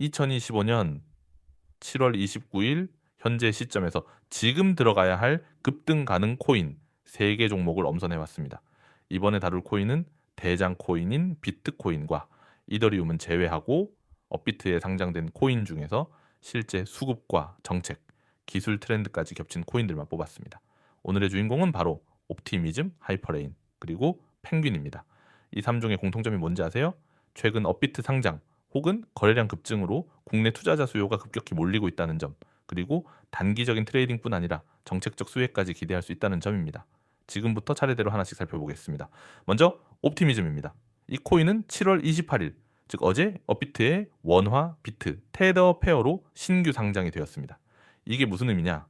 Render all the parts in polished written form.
2025년 7월 29일 현재 시점에서 지금 들어가야 할 급등 가능 코인 3개 종목을 엄선해 왔습니다. 이번에 다룰 코인은 대장 코인인 비트코인과 이더리움은 제외하고 업비트에 상장된 코인 중에서 실제 수급과 정책, 기술 트렌드까지 겹친 코인들만 뽑았습니다. 오늘의 주인공은 바로 옵티미즘, 하이퍼레인, 그리고 펭귄입니다. 이 3종의 공통점이 뭔지 아세요? 최근 업비트 상장 혹은 거래량 급증으로 국내 투자자 수요가 급격히 몰리고 있다는 점, 그리고 단기적인 트레이딩뿐 아니라 정책적 수혜까지 기대할 수 있다는 점입니다. 지금부터 차례대로 하나씩 살펴보겠습니다. 먼저 옵티미즘입니다. 이 코인은 7월 28일, 즉 어제 업비트의 원화, 비트, 테더 페어로 신규 상장이 되었습니다. 이게 무슨 의미냐?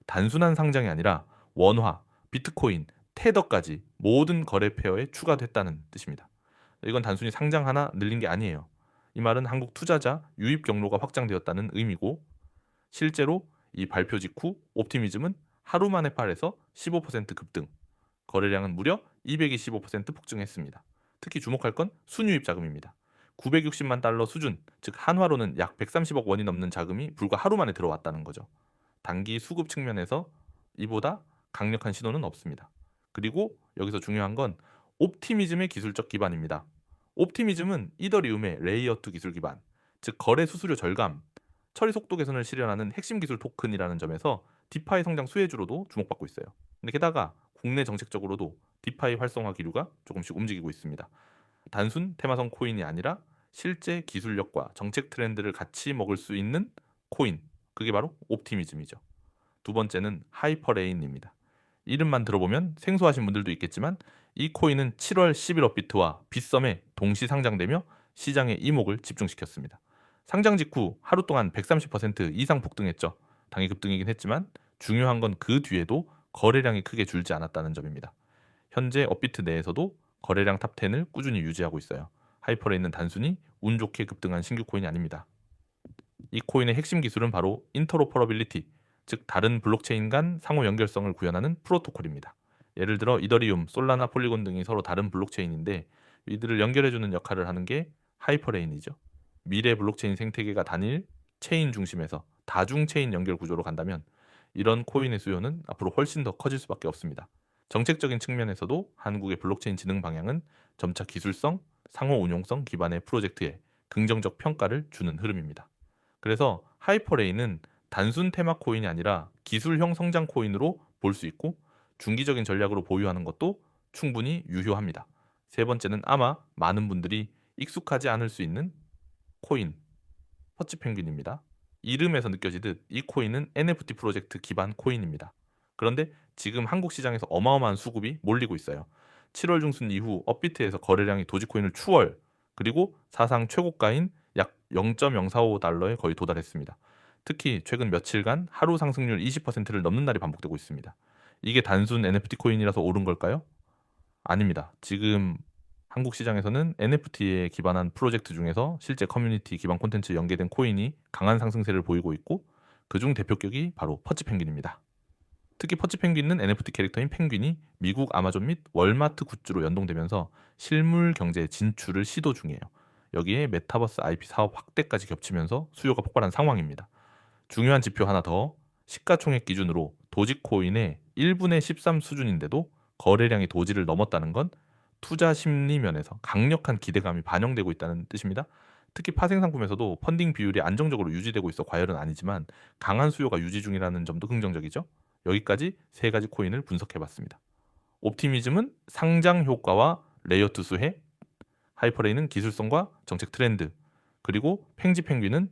단순한 상장이 아니라 원화, 비트코인, 테더까지 모든 거래 페어에 추가됐다는 뜻입니다. 이건 단순히 상장 하나 늘린 게 아니에요. 이 말은 한국 투자자 유입 경로가 확장되었다는 의미고, 실제로 이 발표 직후 옵티미즘은 하루 만에 팔에서 15% 급등, 거래량은 무려 225% 폭증했습니다. 특히 주목할 건 순유입 자금입니다. 960만 달러 수준, 즉 한화로는 약 130억 원이 넘는 자금이 불과 하루 만에 들어왔다는 거죠. 단기 수급 측면에서 이보다 강력한 신호는 없습니다. 그리고 여기서 중요한 건 옵티미즘의 기술적 기반입니다. 옵티미즘은 이더리움의 레이어 2 기술 기반, 즉 거래 수수료 절감, 처리 속도 개선을 실현하는 핵심 기술 토큰이라는 점에서 디파이 성장 수혜주로도 주목받고 있어요. 근데 게다가 국내 정책적으로도 디파이 활성화 기류가 조금씩 움직이고 있습니다. 단순 테마성 코인이 아니라 실제 기술력과 정책 트렌드를 같이 먹을 수 있는 코인, 그게 바로 옵티미즘이죠. 두 번째는 하이퍼레인입니다. 이름만 들어보면 생소하신 분들도 있겠지만 이 코인은 7월 10일 업비트와 빗썸에 동시 상장되며 시장의 이목을 집중시켰습니다. 상장 직후 하루 동안 130% 이상 폭등했죠. 당일 급등이긴 했지만 중요한 건 그 뒤에도 거래량이 크게 줄지 않았다는 점입니다. 현재 업비트 내에서도 거래량 탑10을 꾸준히 유지하고 있어요. 하이퍼레인은 단순히 운 좋게 급등한 신규 코인이 아닙니다. 이 코인의 핵심 기술은 바로 인터로퍼러빌리티, 즉 다른 블록체인 간 상호 연결성을 구현하는 프로토콜입니다. 예를 들어 이더리움, 솔라나, 폴리곤 등이 서로 다른 블록체인인데 이들을 연결해주는 역할을 하는 게 하이퍼레인이죠. 미래 블록체인 생태계가 단일 체인 중심에서 다중 체인 연결 구조로 간다면 이런 코인의 수요는 앞으로 훨씬 더 커질 수밖에 없습니다. 정책적인 측면에서도 한국의 블록체인 진흥 방향은 점차 기술성, 상호 운용성 기반의 프로젝트에 긍정적 평가를 주는 흐름입니다. 그래서 하이퍼레인은 단순 테마 코인이 아니라 기술형 성장 코인으로 볼 수 있고 중기적인 전략으로 보유하는 것도 충분히 유효합니다. 세 번째는 아마 많은 분들이 익숙하지 않을 수 있는 코인, 퍼치펭귄입니다. 이름에서 느껴지듯 이 코인은 NFT 프로젝트 기반 코인입니다. 그런데 지금 한국 시장에서 어마어마한 수급이 몰리고 있어요. 7월 중순 이후 업비트에서 거래량이 도지코인을 추월, 그리고 사상 최고가인 약 0.045달러에 거의 도달했습니다. 특히 최근 며칠간 하루 상승률 20%를 넘는 날이 반복되고 있습니다. 이게 단순 NFT 코인이라서 오른 걸까요? 아닙니다. 지금 한국 시장에서는 NFT에 기반한 프로젝트 중에서 실제 커뮤니티 기반 콘텐츠 연계된 코인이 강한 상승세를 보이고 있고, 그중 대표격이 바로 퍼치펭귄입니다. 특히 퍼치펭귄은 NFT 캐릭터인 펭귄이 미국 아마존 및 월마트 굿즈로 연동되면서 실물 경제 진출을 시도 중이에요. 여기에 메타버스 IP 사업 확대까지 겹치면서 수요가 폭발한 상황입니다. 중요한 지표 하나 더, 시가총액 기준으로 도지코인의 1분의 13 수준인데도 거래량이 도지를 넘었다는 건 투자 심리 면에서 강력한 기대감이 반영되고 있다는 뜻입니다. 특히 파생 상품에서도 펀딩 비율이 안정적으로 유지되고 있어 과열은 아니지만 강한 수요가 유지 중이라는 점도 긍정적이죠. 여기까지 세 가지 코인을 분석해봤습니다. 옵티미즘은 상장 효과와 레이어2 수혜, 하이퍼레인은 기술성과 정책 트렌드, 그리고 펭지펭귄은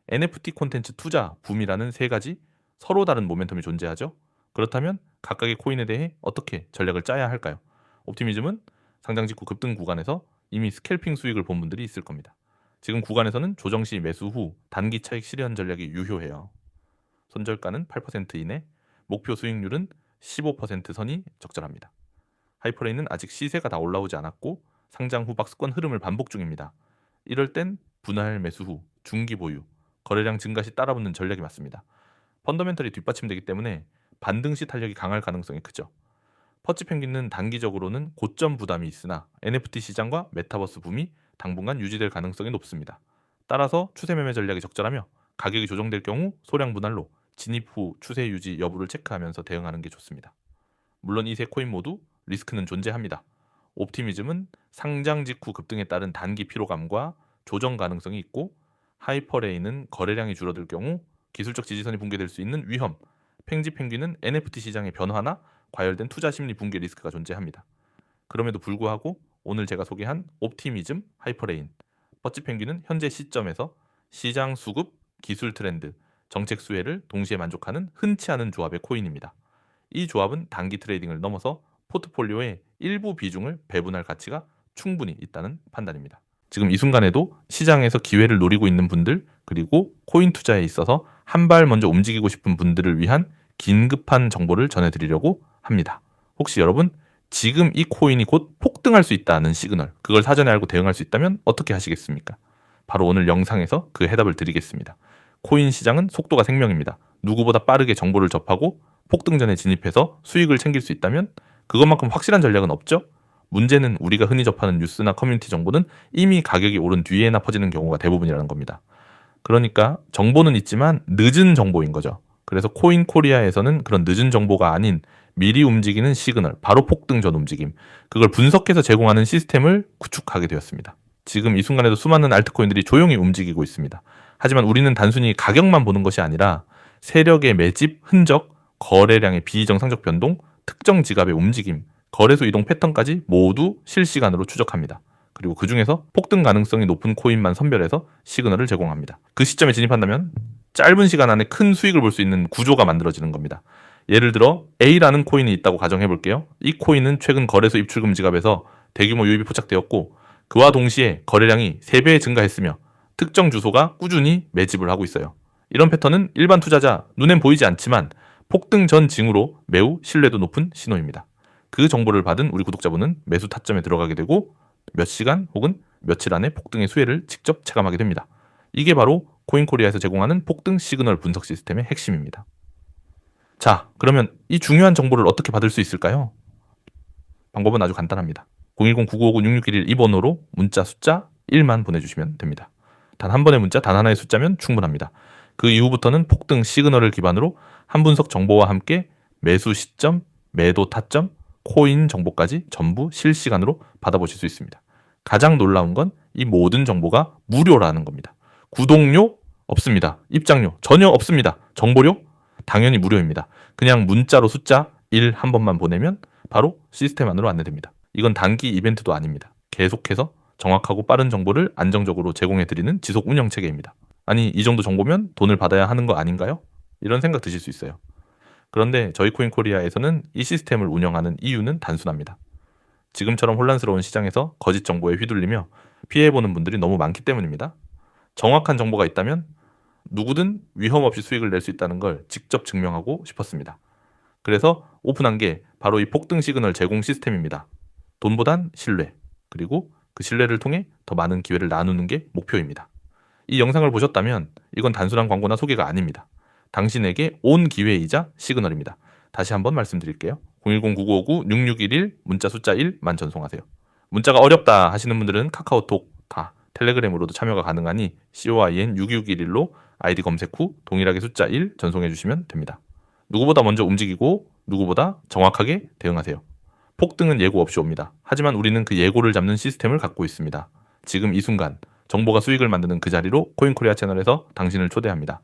NFT 콘텐츠 투자 붐이라는 세 가지 서로 다른 모멘텀이 존재하죠. 그렇다면 각각의 코인에 대해 어떻게 전략을 짜야 할까요? 옵티미즘은 상장 직후 급등 구간에서 이미 스캘핑 수익을 본 분들이 있을 겁니다. 지금 구간에서는 조정 시 매수 후 단기 차익 실현 전략이 유효해요. 손절가는 8% 이내, 목표 수익률은 15% 선이 적절합니다. 하이퍼레인은 아직 시세가 다 올라오지 않았고 상장 후 박스권 흐름을 반복 중입니다. 이럴 땐 분할 매수 후 중기 보유, 거래량 증가 시 따라붙는 전략이 맞습니다. 펀더멘털이 뒷받침되기 때문에 반등 시 탄력이 강할 가능성이 크죠. 퍼치펭귄은 단기적으로는 고점 부담이 있으나 NFT 시장과 메타버스 붐이 당분간 유지될 가능성이 높습니다. 따라서 추세 매매 전략이 적절하며 가격이 조정될 경우 소량 분할로 진입 후 추세 유지 여부를 체크하면서 대응하는 게 좋습니다. 물론 이 세 코인 모두 리스크는 존재합니다. 옵티미즘은 상장 직후 급등에 따른 단기 피로감과 조정 가능성이 있고, 하이퍼레인은 거래량이 줄어들 경우 기술적 지지선이 붕괴될 수 있는 위험, 펭지펭귄은 NFT 시장의 변화나 과열된 투자 심리 붕괴 리스크가 존재합니다. 그럼에도 불구하고 오늘 제가 소개한 옵티미즘, 하이퍼레인, 퍼치펭귄은 현재 시점에서 시장 수급, 기술 트렌드, 정책 수혜를 동시에 만족하는 흔치 않은 조합의 코인입니다. 이 조합은 단기 트레이딩을 넘어서 포트폴리오의 일부 비중을 배분할 가치가 충분히 있다는 판단입니다. 지금 이 순간에도 시장에서 기회를 노리고 있는 분들, 그리고 코인 투자에 있어서 한 발 먼저 움직이고 싶은 분들을 위한 긴급한 정보를 전해드리려고 합니다. 혹시 여러분 지금 이 코인이 곧 폭등할 수 있다는 시그널, 그걸 사전에 알고 대응할 수 있다면 어떻게 하시겠습니까? 바로 오늘 영상에서 그 해답을 드리겠습니다. 코인 시장은 속도가 생명입니다. 누구보다 빠르게 정보를 접하고 폭등 전에 진입해서 수익을 챙길 수 있다면 그것만큼 확실한 전략은 없죠? 문제는 우리가 흔히 접하는 뉴스나 커뮤니티 정보는 이미 가격이 오른 뒤에나 퍼지는 경우가 대부분이라는 겁니다. 그러니까 정보는 있지만 늦은 정보인 거죠. 그래서 코인 코리아에서는 그런 늦은 정보가 아닌 미리 움직이는 시그널, 바로 폭등 전 움직임, 그걸 분석해서 제공하는 시스템을 구축하게 되었습니다. 지금 이 순간에도 수많은 알트코인들이 조용히 움직이고 있습니다. 하지만 우리는 단순히 가격만 보는 것이 아니라 세력의 매집 흔적, 거래량의 비정상적 변동, 특정 지갑의 움직임, 거래소 이동 패턴까지 모두 실시간으로 추적합니다. 그리고 그 중에서 폭등 가능성이 높은 코인만 선별해서 시그널을 제공합니다. 그 시점에 진입한다면 짧은 시간 안에 큰 수익을 볼 수 있는 구조가 만들어지는 겁니다. 예를 들어 A라는 코인이 있다고 가정해 볼게요. 이 코인은 최근 거래소 입출금 지갑에서 대규모 유입이 포착되었고, 그와 동시에 거래량이 3배 증가했으며 특정 주소가 꾸준히 매집을 하고 있어요. 이런 패턴은 일반 투자자 눈엔 보이지 않지만 폭등 전 징후로 매우 신뢰도 높은 신호입니다. 그 정보를 받은 우리 구독자분은 매수 타점에 들어가게 되고 몇 시간 혹은 며칠 안에 폭등의 수혜를 직접 체감하게 됩니다. 이게 바로 코인코리아에서 제공하는 폭등 시그널 분석 시스템의 핵심입니다. 자, 그러면 이 중요한 정보를 어떻게 받을 수 있을까요? 방법은 아주 간단합니다. 010-9959-6611 이 번호로 문자 숫자 1만 보내주시면 됩니다. 단 한 번의 문자, 단 하나의 숫자면 충분합니다. 그 이후부터는 폭등 시그널을 기반으로 한 분석 정보와 함께 매수 시점, 매도 타점, 코인 정보까지 전부 실시간으로 받아보실 수 있습니다. 가장 놀라운 건 이 모든 정보가 무료라는 겁니다. 구독료 없습니다. 입장료 전혀 없습니다. 정보료 당연히 무료입니다. 그냥 문자로 숫자 1 한 번만 보내면 바로 시스템 안으로 안내됩니다. 이건 단기 이벤트도 아닙니다. 계속해서 정확하고 빠른 정보를 안정적으로 제공해드리는 지속 운영 체계입니다. 아니, 이 정도 정보면 돈을 받아야 하는 거 아닌가요? 이런 생각 드실 수 있어요. 그런데 저희 코인코리아에서는 이 시스템을 운영하는 이유는 단순합니다. 지금처럼 혼란스러운 시장에서 거짓 정보에 휘둘리며 피해보는 분들이 너무 많기 때문입니다. 정확한 정보가 있다면 누구든 위험 없이 수익을 낼 수 있다는 걸 직접 증명하고 싶었습니다. 그래서 오픈한 게 바로 이 폭등 시그널 제공 시스템입니다. 돈보단 신뢰, 그리고 그 신뢰를 통해 더 많은 기회를 나누는 게 목표입니다. 이 영상을 보셨다면 이건 단순한 광고나 소개가 아닙니다. 당신에게 온 기회이자 시그널입니다. 다시 한번 말씀드릴게요. 010-9959-6611 문자 숫자 1만 전송하세요. 문자가 어렵다 하시는 분들은 카카오톡, 텔레그램으로도 참여가 가능하니 COIN66111로 아이디 검색 후 동일하게 숫자 1 전송해 주시면 됩니다. 누구보다 먼저 움직이고 누구보다 정확하게 대응하세요. 폭등은 예고 없이 옵니다. 하지만 우리는 그 예고를 잡는 시스템을 갖고 있습니다. 지금 이 순간 정보가 수익을 만드는 그 자리로 코인코리아 채널에서 당신을 초대합니다.